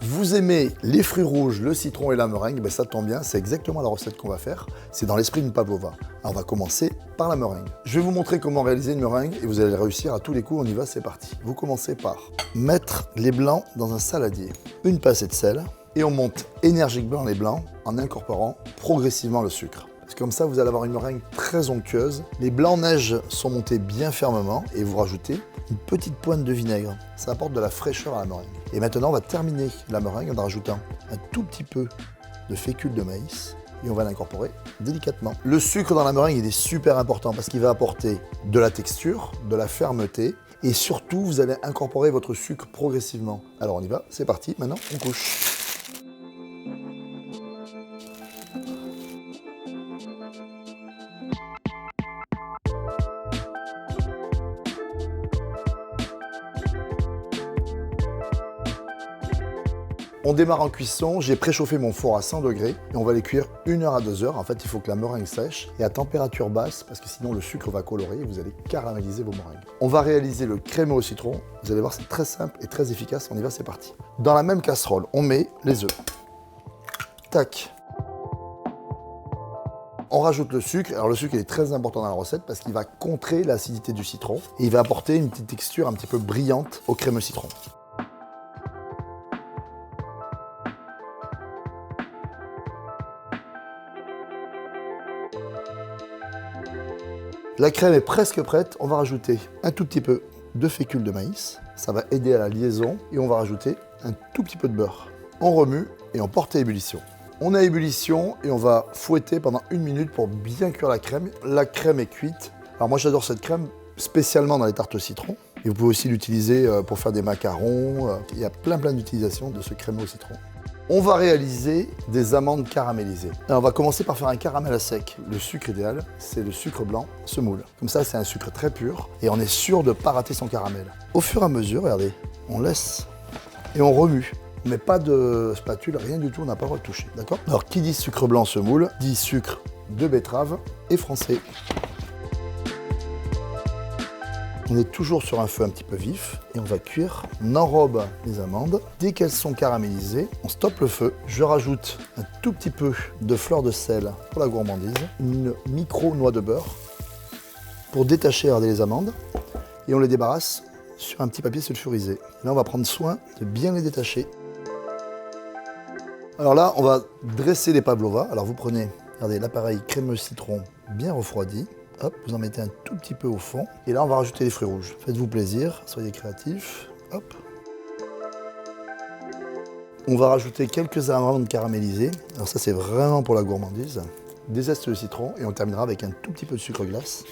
Vous aimez les fruits rouges, le citron et la meringue, ben ça tombe bien, c'est exactement la recette qu'on va faire. C'est dans l'esprit d'une pavlova. Alors on va commencer par la meringue. Je vais vous montrer comment réaliser une meringue et vous allez réussir à tous les coups, on y va, c'est parti. Vous commencez par mettre les blancs dans un saladier, une pincée de sel, et on monte énergiquement les blancs en incorporant progressivement le sucre. Parce que comme ça, vous allez avoir une meringue très onctueuse. Les blancs neige sont montés bien fermement et vous rajoutez une petite pointe de vinaigre. Ça apporte de la fraîcheur à la meringue. Et maintenant, on va terminer la meringue en rajoutant un tout petit peu de fécule de maïs et on va l'incorporer délicatement. Le sucre dans la meringue, il est super important parce qu'il va apporter de la texture, de la fermeté et surtout, vous allez incorporer votre sucre progressivement. Alors on y va, c'est parti, maintenant on couche. On démarre en cuisson, j'ai préchauffé mon four à 100 degrés et on va les cuire 1 heure à 2 heures. En fait, il faut que la meringue sèche et à température basse parce que sinon le sucre va colorer et vous allez caraméliser vos meringues. On va réaliser le crémeux au citron. Vous allez voir, c'est très simple et très efficace. On y va, c'est parti. Dans la même casserole, on met les œufs. Tac. On rajoute le sucre. Alors le sucre il est très important dans la recette parce qu'il va contrer l'acidité du citron et il va apporter une petite texture un petit peu brillante au crémeux citron. La crème est presque prête, on va rajouter un tout petit peu de fécule de maïs, ça va aider à la liaison et on va rajouter un tout petit peu de beurre. On remue et on porte à ébullition. On a ébullition et on va fouetter pendant 1 minute pour bien cuire la crème. La crème est cuite. Alors moi j'adore cette crème spécialement dans les tartes au citron et vous pouvez aussi l'utiliser pour faire des macarons. Il y a plein d'utilisations de ce crémeux au citron. On va réaliser des amandes caramélisées. Alors on va commencer par faire un caramel à sec. Le sucre idéal, c'est le sucre blanc semoule. Comme ça, c'est un sucre très pur et on est sûr de ne pas rater son caramel. Au fur et à mesure, regardez, on laisse et on remue. Mais pas de spatule, rien du tout, on n'a pas retouché, d'accord? Alors qui dit sucre blanc semoule, dit sucre de betterave et français. On est toujours sur un feu un petit peu vif et on va cuire. On enrobe les amandes. Dès qu'elles sont caramélisées, on stoppe le feu. Je rajoute un tout petit peu de fleur de sel pour la gourmandise, une micro noix de beurre pour détacher les amandes et on les débarrasse sur un petit papier sulfurisé. Là, on va prendre soin de bien les détacher. Alors là, on va dresser les pavlovas. Alors vous prenez, regardez, l'appareil crémeux citron bien refroidi. Hop, vous en mettez un tout petit peu au fond. Et là, on va rajouter les fruits rouges. Faites-vous plaisir, soyez créatifs. Hop. On va rajouter quelques amandes caramélisées. Alors ça, c'est vraiment pour la gourmandise. Des zestes de citron et on terminera avec un tout petit peu de sucre glace.